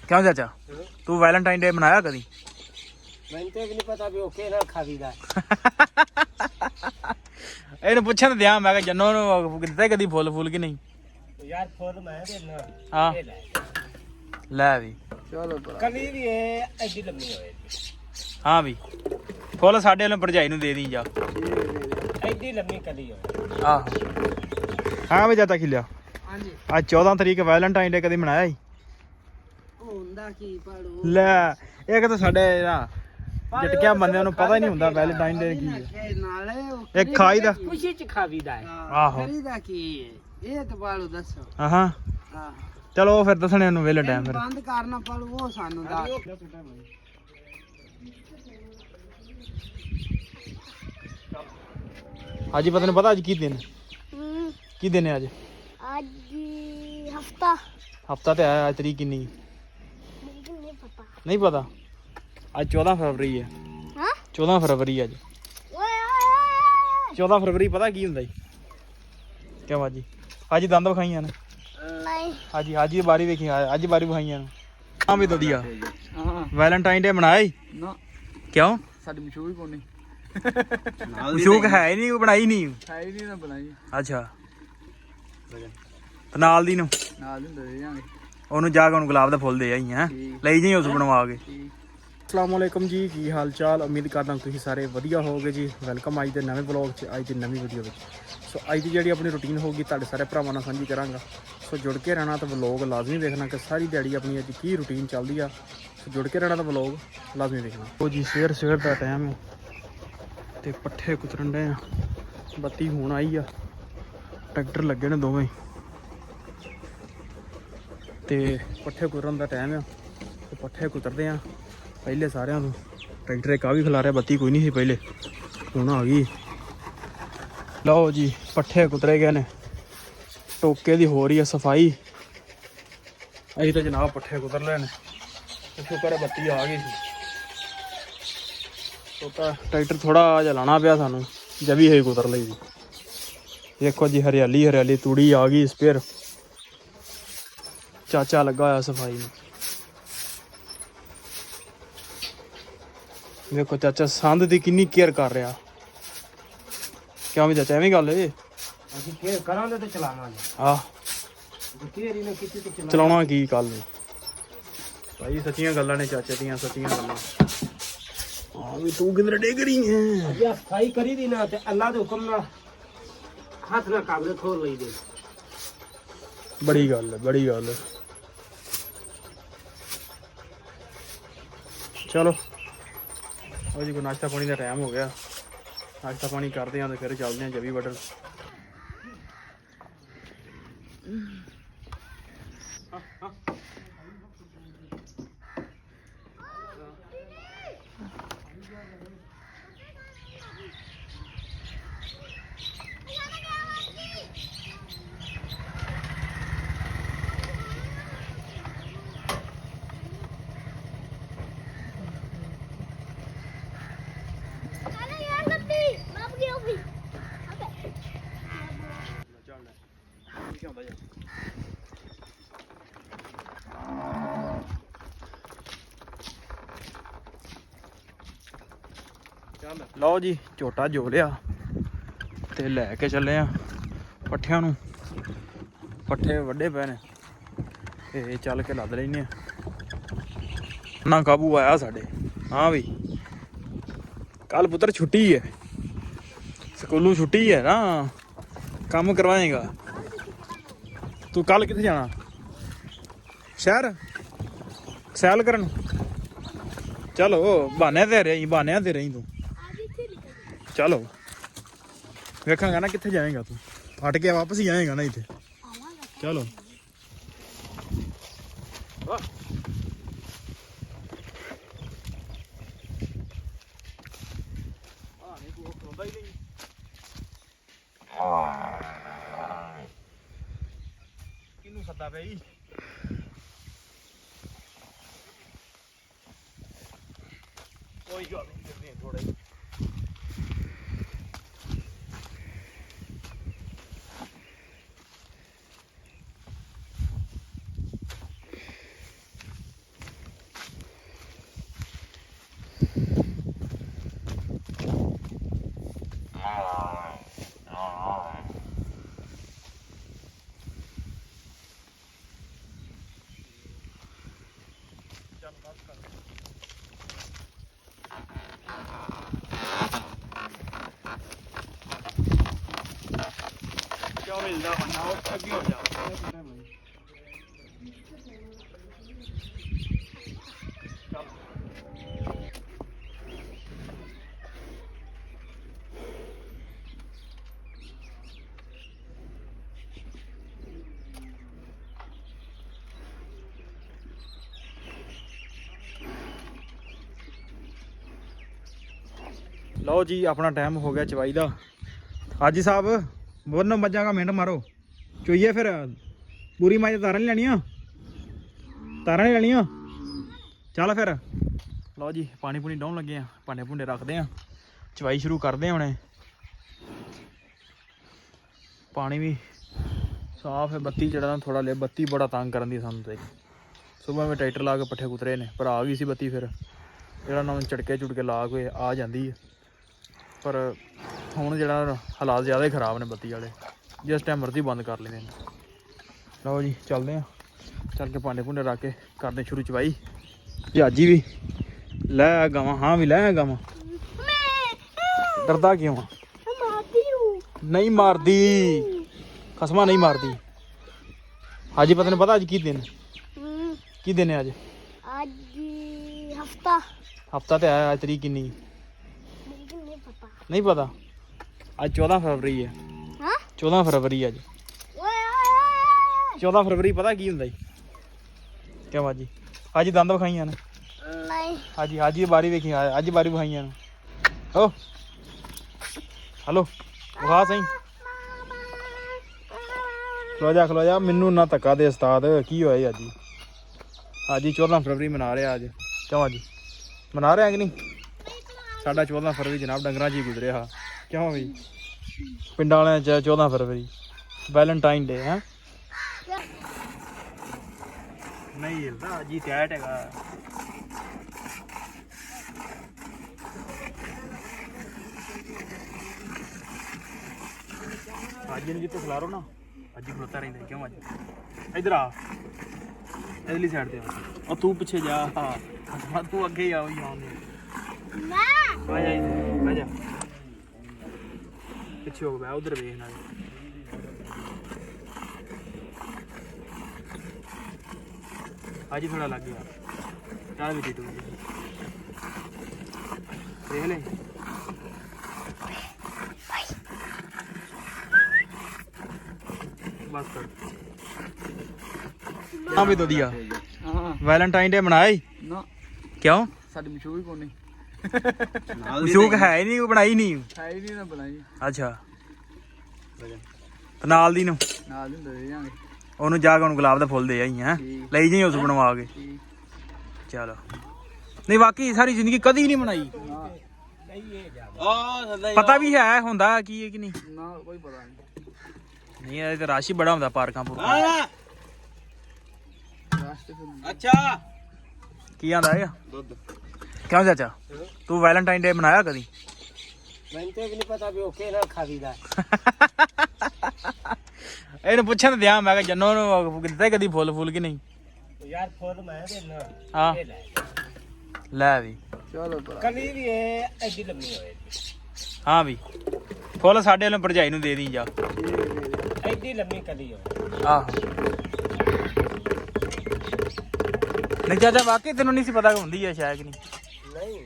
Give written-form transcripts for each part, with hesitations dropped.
क्यों चाचा तू वैलेंटाइन डे मनाया कभी? ਮੈਨੂੰ ਤੇ ਵੀ ਨਹੀਂ ਪਤਾ ਵੀ ਉਹ ਕਿਹੜਾ ਖਾਵੀਦਾ ਇਹਨੂੰ ਪੁੱਛਣ ਤੇ ਦਿਆਂ ਮੈਂ ਕਿ ਜੰਨੋ ਨੂੰ ਦਿੱਤੇ ਕਦੀ ਫੁੱਲ ਫੁੱਲ ਕਿ ਨਹੀਂ ਯਾਰ ਫੁੱਲ ਮੈਂ ਦੇਣਾ ਹਾਂ ਲੈ ਵੀ ਚਲੋ ਕਲੀ ਵੀ ਇਹ ਐਡੀ ਲੰਮੀ ਹੋਏ ਹਾਂ ਵੀ ਫੁੱਲ ਸਾਡੇ ਵੱਲੋਂ ਭਰਜਾਈ ਨੂੰ ਦੇ ਦੀ ਜਾ ਐਡੀ ਲੰਮੀ ਕਲੀ ਹੋਏ ਆਹੋ ਹਾਂ ਵੀ ਚਾਚਾ ਖਿਲਿਆ ਹਾਂਜੀ ਅੱਜ 14 ਤਰੀਕ ਵੈਲੈਂਟਾਈਨ ਡੇ ਕਦੀ ਮਨਾਇਆ ਸੀ ਹੁੰਦਾ ਕੀ ਪੜੋ ਲੈ ਇਹ ਤਾਂ ਸਾਡੇ ਨਾ ਜਟਕਿਆ ਬੰਦਿਆਂ ਨੂੰ ਪਤਾ ਹੀ ਨਹੀਂ ਹੁੰਦਾ ਵੈਲੈਂਟਾਈਨ ਡੇ ਕੀ ਹੈ ਨਾਲੇ ਇਹ ਖਾਈ ਦਾ ਖੁਸ਼ੀ ਚ ਖਾਵੀਦਾ ਹੈ ਆਹੋ ਕਰੀਦਾ ਕੀ ਹੈ ਇਹ ਤਾਂ ਪਾਲੋ ਦੱਸੋ ਹਾਂ ਹਾਂ ਚਲੋ ਫਿਰ ਦੱਸਣੇ ਨੂੰ ਵੇਲੇ ਟਾਈਮ ਫਿਰ ਬੰਦ ਕਰਨਾ ਪਾਲੋ ਉਹ ਸਾਨੂੰ ਦਾ ਅੱਜ ਹੀ ਪਤਾ ਨਹੀਂ ਪਤਾ ਅੱਜ ਕੀ ਦਿਨ ਕੀ ਦਿਨ ਹੈ ਅੱਜ ਹਫਤਾ ਤੇ ਆਇਆ ਅੱਜ ਤਰੀਕ ਕਿੰਨੀ ਨਹੀਂ ਪਤਾ ਅੱਜ 14 ਫਰਵਰੀ ਹੈ 14 ਫਰਵਰੀ ਅੱਜ 14 ਫਰਵਰੀ ਪਤਾ ਕੀ ਹੁੰਦਾ ਜੀ ਕਿਉਂ ਅੱਜ ਅੱਜ ਦੰਦ ਵਿਖਾਈਆਂ ਨੇ ਨਹੀਂ ਅੱਜ ਹੀ ਬਾਰੀ ਵੇਖੀ ਅੱਜ ਬਾਰੀ ਵਿਖਾਈਆਂ ਨੇ ਹਾਂ ਵੀ ਵਧੀਆ ਵੈਲੈਂਟਾਈਨ ਡੇ ਮਨਾਇਆ ਹੀ ਨਾ ਕਿਉਂ ਸਾਡੀ ਮਸ਼ਹੂਰ ਕੋਈ ਨਹੀਂ ਮਸ਼ੂਕ ਹੈ ਹੀ ਨਹੀਂ ਬਣਾਈ ਨਹੀਂ ਹੈ ਹੀ ਨਹੀਂ ਨਾ ਬਣਾਈ ਅੱਛਾ ਤੇ ਨਾਲ ਦੀ ਨੂੰ ਨਾਲ ਹੀ ਦੇ ਜਾਾਂਗੇ ਉਹਨੂੰ ਜਾ ਕੇ ਉਹਨੂੰ ਗੁਲਾਬ ਦਾ ਫੁੱਲ ਦੇ ਆਈ ਹੈ ਲਈ ਜਾਈ ਉਸ ਬਣਵਾ ਕੇ ਅਸਲਾਮ ਵਾਲੇਕਮ ਜੀ ਕੀ ਹਾਲ ਚਾਲ ਉਮੀਦ ਕਰਦਾ ਤੁਸੀਂ ਸਾਰੇ ਵਧੀਆ ਹੋਵੋਗੇ ਜੀ ਵੈਲਕਮ ਅੱਜ ਦੇ ਨਵੇਂ ਵਲੌਗ 'ਚ ਅੱਜ ਦੀ ਨਵੀਂ ਵੀਡੀਓ ਵਿੱਚ ਸੋ ਅੱਜ ਦੀ ਜਿਹੜੀ ਆਪਣੀ ਰੂਟੀਨ ਹੋਊਗੀ ਤੁਹਾਡੇ ਸਾਰੇ ਭਰਾਵਾਂ ਨਾਲ ਸਾਂਝੀ ਕਰਾਂਗਾ ਸੋ ਜੁੜ ਕੇ ਰਹਿਣਾ ਤਾਂ ਵਲੌਗ ਲਾਜ਼ਮੀ ਵੇਖਣਾ ਕਿ ਸਾਰੀ ਦਿਹਾੜੀ ਆਪਣੀ ਅੱਜ ਕੀ ਰੂਟੀਨ ਚੱਲਦੀ ਆ ਸੋ ਜੁੜ ਕੇ ਰਹਿਣਾ ਤਾਂ ਵਲੌਗ ਲਾਜ਼ਮੀ ਵੇਖਣਾ ਉਹ ਜੀ ਸਵੇਰ ਦਾ ਟਾਈਮ ਹੈ ਤੇ ਪੱਠੇ ਕੁਤਰਨ ਡਏ ਆ ਬੱਤੀ ਹੁਣ ਆਈ ਆ ਟਰੈਕਟਰ ਲੱਗੇ ਨੇ ਦੋਵੇਂ ਤੇ ਪੱਠੇ ਕੁਤਰਨ ਦਾ ਟਾਈਮ ਆ ਤੇ ਪੱਠੇ ਕੁਤਰਦੇ ਆ ਪਹਿਲੇ ਸਾਰਿਆਂ ਨੂੰ ਟਰੈਕਟਰ ਇੱਕ ਆ ਵੀ ਖਿਲਾ ਰਿਹਾ ਬੱਤੀ ਕੋਈ ਨਹੀਂ ਸੀ ਪਹਿਲੇ ਹੁਣ ਆ ਗਈ ਲਓ ਜੀ ਪੱਠੇ ਕੁਤਰੇ ਗਏ ਨੇ ਟੋਕੇ ਦੀ ਹੋ ਰਹੀ ਆ ਸਫਾਈ ਅਸੀਂ ਤਾਂ ਜਨਾਬ ਪੱਠੇ ਕੁਤਰ ਲਏ ਨੇ ਸ਼ੁਕਰ ਹੈ ਬੱਤੀ ਆ ਗਈ ਸੀ ਤਾਂ ਟਰੈਕਟਰ ਥੋੜਾ ਜਿਹਾ ਲਾਣਾ ਪਿਆ ਸਾਨੂੰ ਜਵੀ ਹੈ ਕੁਤਰ ਲਈ ਜੀ ਦੇਖੋ ਜੀ ਹਰਿਆਲੀ ਤੂੜੀ ਆ ਗਈ ਸਪੇਅਰ ਚਾਚਾ ਲੱਗਾ ਹੋਇਆ ਸਫਾਈ ਨੂੰ ਦੇਖੋ ਚਾਚਾ ਸੰਦ ਦੀ ਕਿੰਨੀ ਕੇਅਰ ਕਰ ਰਿਹਾ ਕਿਉਂ ਵੀ ਚਾਚਾ ਐਵੇਂ ਗੱਲ ਏ ਅਸੀਂ ਕੀ ਕਰਾਂਗੇ ਤੇ ਚਲਾਵਾਂਗੇ ਆਹ ਕਿਹੜੀ ਨੇ ਕੀਤੀ ਤੇ ਚਲਾਉਣਾ ਕੀ ਕੱਲ ਭਾਈ ਸੱਚੀਆਂ ਗੱਲਾਂ ਨੇ ਚਾਚੇ ਦੀਆਂ ਸੱਚੀਆਂ ਗੱਲਾਂ ਹਾਂ ਵੀ ਤੂੰ ਕਿਧਰ ਡਿੱਗ ਰਹੀ ਹੈ ਜੇ ਸਫਾਈ ਕਰੀ ਦੀ ਨਾ ਤੇ ਅੱਲਾ ਦੇ ਹੁਕਮ ਨਾਲ ਹੱਥ ਨਾਲ ਕਾਬਲੇ ਖੋਲ ਲਈ ਦੇ ਬੜੀ ਗੱਲ ਹੈ ਚਲੋ ਉਹ ਜੀ ਕੋ ਨਾਸ਼ਤਾ ਪਾਣੀ ਦਾ ਟਾਈਮ ਹੋ ਗਿਆ ਨਾਸ਼ਤਾ ਪਾਣੀ ਕਰਦੇ ਆਂ ਤੇ ਫਿਰ ਚੱਲਦੇ ਆਂ ਜਵੀ ਬਟਰ ਲਓ ਜੀ ਝੋਟਾ ਜੋ ਲਿਆ ਤੇ ਲੈ ਕੇ ਚੱਲੇ ਆ ਪੱਠਿਆਂ ਨੂੰ ਪੱਠੇ ਵੱਡੇ ਪਏ ਨੇ ਤੇ ਚੱਲ ਕੇ ਲੱਦ ਲੈਨੇ ਆ ਨਾ ਕਾਬੂ ਆਇਆ ਸਾਡੇ ਹਾਂ ਵੀ ਕੱਲ ਪੁੱਤਰ ਛੁੱਟੀ ਹੈ ਸਕੂਲੋਂ ਛੁੱਟੀ ਹੈ ਨਾ ਕੰਮ ਕਰਵਾਏਗਾ ਤੂੰ ਕੱਲ ਕਿੱਥੇ ਜਾਣਾ ਸ਼ਹਿਰ ਸੈਲ ਕਰਨ ਚਲੋ ਬਹਾਨਿਆਂ ਤੇ ਰਹੀ ਤੂੰ ਚਲੋ ਵੇਖਾਂਗਾ ਨਾ ਕਿੱਥੇ ਜਾਏਗਾ ਤੂੰ ਹਟ ਕੇ ਵਾਪਸ ਹੀ ਆਏਗਾ ਨਾ ਇੱਥੇ ਚਲੋ ਕਿਹਨੂੰ ਸੱਦਾ ਪਈ ਕੋਈ ਗੱਲ ਨਹੀਂ ਥੋੜਾ ਕਿਉਂ ਮਿਲਦਾ ਬੰਨਾ ਉਹ ਅੱਗੇ ਹੋ ਜਾ ਲਓ ਜੀ ਆਪਣਾ ਟਾਈਮ ਹੋ ਗਿਆ ਚਵਾਈ ਦਾ ਹਾਜੀ ਸਾਹਿਬ ਬੋਲੋ ਮੱਝਾਂ ਦਾ ਮਿੰਟ ਮਾਰੋ ਚੋਈਏ ਫਿਰ ਪੂਰੀ ਮੱਝ ਤਾਰਾਂ ਨਹੀਂ ਲੈਣੀਆਂ ਚੱਲ ਫਿਰ ਲਓ ਜੀ ਪਾਣੀ ਪੂਣੀ ਡਾਉਣ ਲੱਗੇ ਆ ਭਾਂਡੇ ਭੁੰਡੇ ਰੱਖਦੇ ਆ ਚਵਾਈ ਸ਼ੁਰੂ ਕਰਦੇ ਆ ਹੁਣੇ ਪਾਣੀ ਵੀ ਸਾਫ ਹੈ ਬੱਤੀ ਜਿਹੜਾ ਥੋੜਾ ਲੈ ਬੱਤੀ ਬੜਾ ਤੰਗ ਕਰਨ ਦੀ ਸਾਨੂੰ ਤੇ ਸਵੇਰ ਮੈਂ ਟਰੈਕਟਰ ਲਾ ਕੇ ਪੱਠੇ ਕੁਤਰੇ ਨੇ ਪਰ ਆ ਗਈ ਸੀ ਬੱਤੀ ਫਿਰ ਜਿਹੜਾ ਨਾ ਝਟਕੇ ਝੁਟਕੇ ਲਾ ਕੇ ਆ ਜਾਂਦੀ ਹੈ ਪਰ ਹੁਣ ਜਿਹੜਾ ਹਾਲਾਤ ਜ਼ਿਆਦਾ ਹੀ ਖਰਾਬ ਨੇ ਬੱਤੀ ਵਾਲੇ ਜਿਸ ਟਾਈਮ ਮਰਜ਼ੀ ਬੰਦ ਕਰ ਲੈਂਦੇ ਨੇ ਲਓ ਜੀ ਚੱਲਦੇ ਆ ਚੱਲ ਕੇ ਭਾਂਡੇ ਭੁੰਡੇ ਰੱਖ ਕੇ ਕਰਦੇ ਸ਼ੁਰੂ ਚਵਾਈ ਭਾਜੀ ਵੀ ਲੈ ਗਾਵਾਂ ਹਾਂ ਵੀ ਲੈ ਗਾਵਾਂ ਡਰਦਾ ਕਿਉਂ ਆ ਨਹੀਂ ਮਾਰਦੀ ਖਸਮਾ ਨਹੀਂ ਮਾਰਦੀ ਹਾਜੀ ਪਤਾ ਨਹੀਂ ਪਤਾ ਅੱਜ ਕੀ ਦਿਨ ਹੈ ਅੱਜ ਹਫਤਾ ਤੇ ਆਇਆ ਅੱਜ ਤਰੀਕ ਕਿੰਨੀ ਨਹੀਂ ਪਤਾ ਅੱਜ 14 ਫਰਵਰੀ ਹੈ 14 ਫਰਵਰੀ ਅੱਜ 14 ਫਰਵਰੀ ਪਤਾ ਕੀ ਹੁੰਦਾ ਜੀ ਕਿਉਂ ਬਾਜੀ ਅੱਜ ਦੰਦ ਵਿਖਾਈਆਂ ਨੇ ਨਹੀਂ ਅੱਜ ਦੀ ਬਾਰੀ ਵੇਖੀ ਅੱਜ ਬਾਰੀ ਵਿਖਾਈਆਂ ਨੇ ਹੋ ਹਲੋ ਵਿਖਾ ਸਹੀ ਖਲੋ ਜਾ ਮੈਨੂੰ ਨਾ ਧੱਕਾ ਦੇ ਉਸਤਾਦ ਕੀ ਹੋਇਆ ਅੱਜ ਹੀ 14 ਫਰਵਰੀ ਮਨਾ ਰਿਹਾ ਅੱਜ ਕਿਉਂ ਅੱਜ ਮਨਾ ਰਿਹਾ ਕਿ ਨਹੀਂ ਸਾਡਾ 14 ਫਰਵਰੀ ਜਨਾਬ ਡੰਗਰਾਂ 'ਚ ਹੀ ਗੁਜ਼ਰਿਆ ਕਿਉਂ ਵੀ ਪਿੰਡਾਂ ਵਾਲਿਆਂ 'ਚ 14 ਫਰਵਰੀ ਵੈਲੈਂਟਾਈਨ ਡੇ ਹੈ ਨਹੀਂ ਹਿਲਦਾ ਜੀ ਟੈਟ ਹੈਗਾ ਅੱਜ ਨੂੰ ਜਿੱਥੇ ਖਿਲਾਰੋ ਨਾ ਅੱਜ ਖਲੋਤਾ ਰਹਿੰਦਾ ਕਿਉਂ ਅੱਜ ਇੱਧਰ ਆ ਇਧਰਲੀ ਸਾਈਡ ਤੇ ਉਹ ਤੂੰ ਪਿੱਛੇ ਜਾ ਹਾਂ ਤੂੰ ਅੱਗੇ ਹੀ ਆਓ ਆਉਂਦੇ ਆ ਜਾ ਪਿੱਛੇ ਹੋ ਗਿਆ ਉਧਰ ਵੇਖ ਨਾਲ ਅੱਜ ਥੋੜਾ ਲੱਗ ਗਿਆ ਚਾਹ ਵੀ ਤੂੰ ਦੇਖ ਲੈ ਬਸ ਕਰ ਹਾਂ ਵੀ ਵਧੀਆ ਵੈਲੈਂਟਾਈਨ ਡੇ ਮਨਾਇਆ ਨਾ ਕਿਉਂ ਸਾਡੀ ਮਸ਼ਹੂਰ ਕੋਈ ਨਹੀਂ ਮਸ਼ਹੂਰ ਹੈ ਹੀ ਨਹੀਂ ਬਣਾਈ ਨਹੀਂ ਹੈ ਹੀ ਨਹੀਂ ਨਾ ਬਣਾਈ ਅੱਛਾ ਨਾਲ ਦੀ ਨੂੰ ਨਾਲ ਦੀ ਦੇ ਜਾਾਂਗੇ ਉਹਨੂੰ ਜਾ ਕੇ ਉਹਨੂੰ ਗੁਲਾਬ ਦਾ ਫੁੱਲ ਦੇ ਆਈ ਹੈ ਲਈ ਜਾਈ ਉਸ ਬਣਵਾ ਕੇ ਚਲੋ ਨਹੀਂ ਬਾਕੀ ਸਾਰੀ ਜ਼ਿੰਦਗੀ ਕਦੀ ਨਹੀਂ ਬਣਾਈ ਪਤਾ ਵੀ ਹੈ ਹੁੰਦਾ ਕੀ ਹੈ ਕਿ ਨਹੀਂ ਨਾ ਕੋਈ ਪਤਾ ਨਹੀਂ ਇਹ ਤਾਂ ਰਾਸ਼ੀ ਬੜਾ ਹੁੰਦਾ ਪਾਰਕਾਂ ਪੂਰਕਾਂ ਅੱਛਾ ਕੀ ਆਂਦਾ ਹੈ ਦੁੱਧ ਕਿਉਂ ਚਾਚਾ ਤੂੰ ਵੈਲੈਂਟਾਈਨ ਡੇ ਮਨਾਇਆ ਕਦੀ ਮੈਨੂੰ ਤੇ ਵੀ ਨਹੀਂ ਪਤਾ ਵੀ ਓਕੇ ਨਾ ਖਾਵੀਦਾ ਇਹਨੂੰ ਪੁੱਛਣ ਤੇ ਦਿਆਂ ਮੈਂ ਕਿਹਾ ਜੰਨੋ ਨੂੰ ਦਿੱਤਾ ਕਦੀ ਫੁੱਲ ਕਿ ਨਹੀਂ ਯਾਰ ਫੁੱਲ ਮੈਂ ਦੇਣਾ ਹਾਂ ਲੈ ਵੀ ਚਲੋ ਕਲੀ ਵੀ ਇਹ ਐਡੀ ਲੰਮੀ ਹੋਏ ਹਾਂ ਵੀ ਫੁੱਲ ਸਾਡੇ ਵੱਲੋਂ ਭਰਜਾਈ ਨੂੰ ਦੇ ਦੀ ਜਾ ਐਡੀ ਲੰਮੀ ਕਲੀ ਹੋਏ ਆਹੋ ਨਹੀਂ ਚਾਚਾ ਵਾਕਈ ਤੈਨੂੰ ਨਹੀਂ ਸੀ ਪਤਾ ਹੁੰਦੀ ਹੈ ਸ਼ਾਇਦ ਨਹੀਂ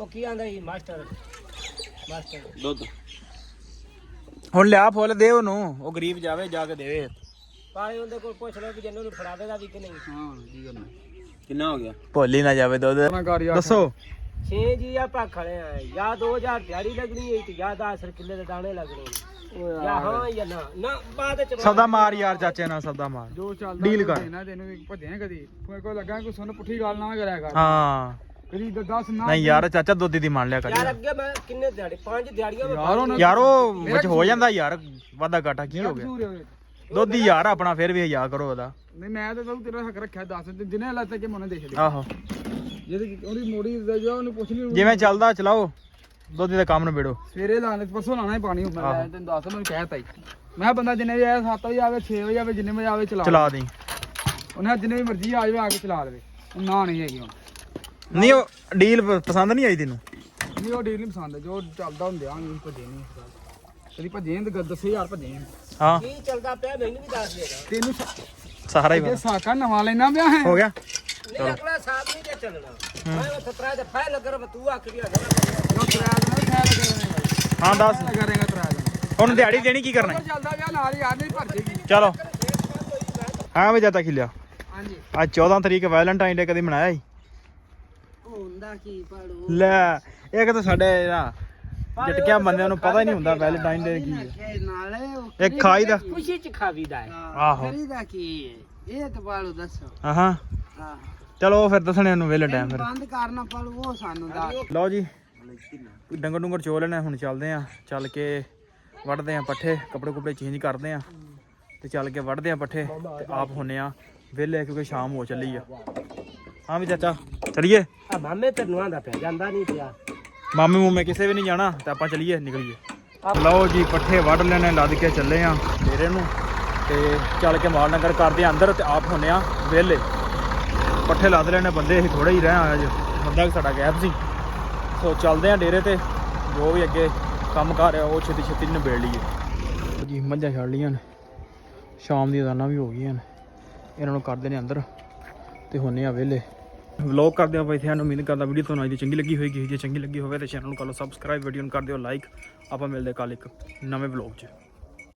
ਉਹ ਕੀ ਆਂਦਾ ਜੀ ਮਾਸਟਰ ਦੁੱਧ ਹੁਣ ਲਿਆ ਫੁੱਲ ਦੇ ਉਹਨੂੰ ਉਹ ਗਰੀਬ ਜਾਵੇ ਜਾ ਕੇ ਦੇਵੇ ਪਾਣੀ ਉਹਦੇ ਕੋਲ ਪੁੱਛ ਲਓ ਕਿ ਜੰਨੂ ਨੂੰ ਫੜਾ ਦੇਗਾ ਵੀ ਕਿ ਨਹੀਂ ਹਾਂ ਕੀ ਕਰਨਾ ਕਿੰਨਾ ਹੋ ਗਿਆ ਭੁੱਲ ਹੀ ਨਾ ਜਾਵੇ ਦੁੱਧ ਦੱਸੋ 6 ਜੀ ਆਪਾਂ ਖੜੇ ਆ ਜਾਂ 2000 ਦਿਹਾੜੀ ਲੱਗਣੀ ਹੈ ਜਾਂ 10 ਕਿੱਲੇ ਦੇ ਦਾਣੇ ਲੱਗਣੇ ਜਾਂ ਹਾਂ ਜਾਂ ਨਾ ਬਾਅਦ ਚ ਸੌਦਾ ਮਾਰ ਯਾਰ ਚਾਚੇ ਨਾਲ ਸੌਦਾ ਮਾਰ ਜੋ ਚੱਲਦਾ ਡੀਲ ਕਰ ਇਹਨਾਂ ਤੈਨੂੰ ਵੀ ਭੱਜਿਆ ਕਦੀ ਕੋਈ ਲੱਗਾ ਕੋਈ ਸੁਣ ਪੁੱਠੀ ਗੱਲ ਨਾ ਕਰਿਆ ਕਰ ਹਾਂ ਕਦੀ 10 ਨਾ ਨਹੀਂ ਯਾਰ ਚਾਚਾ ਦੁੱਧ ਦੀ ਮੰਨ ਲਿਆ ਕਰ ਯਾਰ ਅੱਗੇ ਮੈਂ ਕਿੰਨੇ ਦਿਹਾੜੀ 5 ਦਿਹਾੜੀਆਂ ਯਾਰ ਉਹ ਵਿੱਚ ਹੋ ਜਾਂਦਾ ਯਾਰ ਵਾਦਾ ਘਾਟਾ ਕੀ ਹੋ ਗਿਆ ਦੁੱਧ ਹੀ ਯਾਰ ਆਪਣਾ ਫਿਰ ਵੀ ਹਯਾ ਕਰੋ ਉਹਦਾ ਨਹੀਂ ਮੈਂ ਤਾਂ ਤੇਰਾ ਹੱਕ ਰੱਖਿਆ 10 ਜਿੰਨੇ ਲੱਤੇ ਕਿ ਮੋਨੇ ਦੇ ਛੱਡੇ ਆਹੋ ਜਿਹਦੀ ਉਹਦੀ ਮੋੜੀ ਦੇ ਜਾ ਉਹਨੂੰ ਪੁੱਛ ਲਈ ਜਿਵੇਂ ਚੱਲਦਾ ਚਲਾਓ ਦੁੱਧ ਦੇ ਕੰਮ ਨੂੰ ਬੇੜੋ ਸਵੇਰੇ ਲਾਣੇ ਪਰਸੋਂ ਲਾਣਾ ਪਾਣੀ ਮੈਂ ਤੈਨੂੰ ਦੱਸ ਮੈਨੂੰ ਕਹਿਤਾ ਹੀ ਮੈਂ ਬੰਦਾ ਜਿੰਨੇ ਵਜੇ ਆਇਆ 7 ਵਜੇ ਆਵੇ 6 ਵਜੇ ਆਵੇ ਜਿੰਨੇ ਵਜੇ ਆਵੇ ਚਲਾ ਦੇ ਉਹਨੇ ਜਿੰਨੇ ਵੀ ਮਰਜ਼ੀ ਆ ਜਾਵੇ ਆ ਕੇ ਚਲਾ ਦੇਵੇ ਨਾ ਨਹੀਂ ਹੈਗੀ ਹੁਣ ਨਹੀਂ ਉਹ ਡੀਲ ਪਸੰਦ ਨਹੀਂ ਆਈ ਤੈਨੂੰ? ਨਹੀਂ ਉਹ ਡੀਲ ਨਹੀਂ ਪਸੰਦ ਜੋ ਚੱਲਦਾ ਹੁੰਦੇ ਆ ਨਹੀਂ ਭੱਜੇ ਨਹੀਂ ਕਦੀ ਭੱਜੇ ਤੇ 10000 ਭੱਜੇ ਹਾਂ ਕੀ ਚੱਲਦਾ ਪਿਆ ਮੈਨੂੰ ਵੀ ਦੱਸ ਦੇਗਾ ਤੈਨੂੰ ਸਾਰਾ ਹੀ ਜੇ ਪਤਾ ਸਾਕਾ ਨਵਾਂ ਲੈਣਾ ਪਿਆ ਹੈ ਹੋ ਗਿਆ। ਨਹੀਂ ਅਗਲਾ ਸਾਲ ਨਹੀਂ ਜੇ ਚੱਲਣਾ ਮੈਂ ਉਹ ਸਤਰਾ ਦੇ ਫਾਇਲ ਲੱਗ ਤੂੰ ਆਖ ਵੀ ਆ ਉਹ ਕਿਰਾਇਆ ਦਾ ਖਿਆਲ ਕਰੇਗਾ ਹਾਂ ਦੱਸ ਕਰੇਗਾ ਕਿਰਾਇਆ ਦਾ ਹੁਣ ਦਿਹਾੜੀ ਦੇਣੀ ਕੀ ਕਰਨਾ? ਚੱਲਦਾ ਪਿਆ ਨਾਲ ਹੀ ਯਾਰ ਨਹੀਂ ਭਰ ਜੇਗੀ ਚਲੋ ਹਾਂ ਵੀ ਜਾਤਾ ਖਿਲਿਆ ਹਾਂਜੀ ਅੱਜ 14 ਤਰੀਕ ਵੈਲੈਂਟਾਈਨ ਡੇ ਕਦੀ ਮਨਾਇਆ ਸੀ? ਹੁੰਦਾ ਕੀ ਪਾੜੂ ਲੈ ਇਹ ਤਾਂ ਸਾਡੇ ਨਾ ਜਟਕਿਆ ਬੰਦਿਆਂ ਨੂੰ ਪਤਾ ਹੀ ਨਹੀਂ ਹੁੰਦਾ ਵੈਲੈਂਟਾਈਨ ਡੇ ਕੀ ਹੈ। ਨਾਲੇ ਇੱਕ ਖਾਈ ਦਾ ਖੁਸ਼ੀ ਚ ਖਾਵੀਦਾ ਹੈ ਆਹੋ ਕਰੀਦਾ ਕੀ ਇਹ ਤਾਂ ਪਾਲੂ ਦੱਸੋ ਹਾਂ ਹਾਂ ਚਲੋ ਫਿਰ ਦੱਸਣੇ ਉਹਨੂੰ ਵੇਲੇ ਟਾਈਮ ਫਿਰ ਬੰਦ ਕਰਨਾ ਪਾਲੂ ਉਹ ਸਾਨੂੰ ਦਾ ਲਓ ਜੀ ਡੰਗਰ ਡੁੰਗਰ ਚੋ ਲੈਣਾ ਹੁਣ ਚੱਲਦੇ ਆ ਚੱਲ ਕੇ ਵੱਢਦੇ ਆ ਪੱਠੇ ਕੱਪੜੇ ਕੁਪੜੇ ਚੇਂਜ ਕਰਦੇ ਆ ਤੇ ਚੱਲ ਕੇ ਵੱਢਦੇ ਆ ਪੱਠੇ ਤੇ ਆਪ ਹੁੰਨੇ ਆ ਵਿਹਲੇ ਕਿਉਂਕਿ ਸ਼ਾਮ ਹੋ ਚੱਲੀ ਆ। ਹਾਂ ਵੀ ਚਾਚਾ ਚਲੀਏ ਆ ਮਾਮੇ ਤੇ ਨੁਆਂ ਦਾ ਪਿਆ ਜਾਂਦਾ ਨਹੀਂ ਪਿਆ ਮਾਮੇ ਮੂਮੇ ਕਿਸੇ ਵੀ ਨਹੀਂ ਜਾਣਾ ਤੇ ਆਪਾਂ ਚਲੀਏ ਨਿਕਲੀਏ। ਲਓ ਜੀ ਪੱਠੇ ਵੱਢ ਲੈਣੇ ਲੱਦ ਕੇ ਚੱਲੇ ਆ ਡੇਰੇ ਨੂੰ ਤੇ ਚੱਲ ਕੇ ਮਾਲ ਨਗਰ ਕਰਦੇ ਆ ਅੰਦਰ ਤੇ ਆਪ ਹੁੰਨੇ ਆ ਵਿਹਲੇ। ਪੱਠੇ ਲੱਦ ਲੈਣੇ ਬੰਦੇ ਅਸੀਂ ਥੋੜੇ ਹੀ ਰਹਿ ਅੱਜ ਬੰਦਾ ਸਾਡਾ ਗੈਪ ਸੀ ਸੋ ਚੱਲਦੇ ਆ ਡੇਰੇ ਤੇ ਜੋ ਵੀ ਅੱਗੇ ਕੰਮ ਕਰ ਰਿਹਾ ਉਹ ਛੇਤੀ ਛੇਤੀ ਨਿਬੇੜ ਲਈਏ ਜੀ। ਮੱਝਾਂ ਛੱਡ ਲਈਆਂ ਨੇ ਸ਼ਾਮ ਦੀਆਂ ਦਾਨਾਂ ਵੀ ਹੋ ਗਈਆਂ ਨੇ ਇਹਨਾਂ ਨੂੰ ਕਰਦੇ ਨੇ ਅੰਦਰ ਤੇ ਹੁੰਨੇ ਆ ਵਿਹਲੇ। ਵਲੌਗ ਕਰਦੇ ਆ ਭਾਈ ਤੁਹਾਨੂੰ ਉਮੀਦ ਕਰਦਾ ਵੀਡੀਓ ਤੁਹਾਨੂੰ ਅੱਜ ਦੀ ਚੰਗੀ ਲੱਗੀ ਹੋਏਗੀ। ਜੇ ਚੰਗੀ ਲੱਗੀ ਹੋਵੇ ਤਾਂ ਚੈਨਲ ਨੂੰ ਕਰ ਲਓ ਸਬਸਕ੍ਰਾਈਬ ਵੀਡੀਓ ਨੂੰ ਕਰ ਦਿਓ ਲਾਈਕ। ਆਪਾਂ ਮਿਲਦੇ ਕੱਲ ਇੱਕ ਨਵੇਂ ਵਲੌਗ 'ਚ।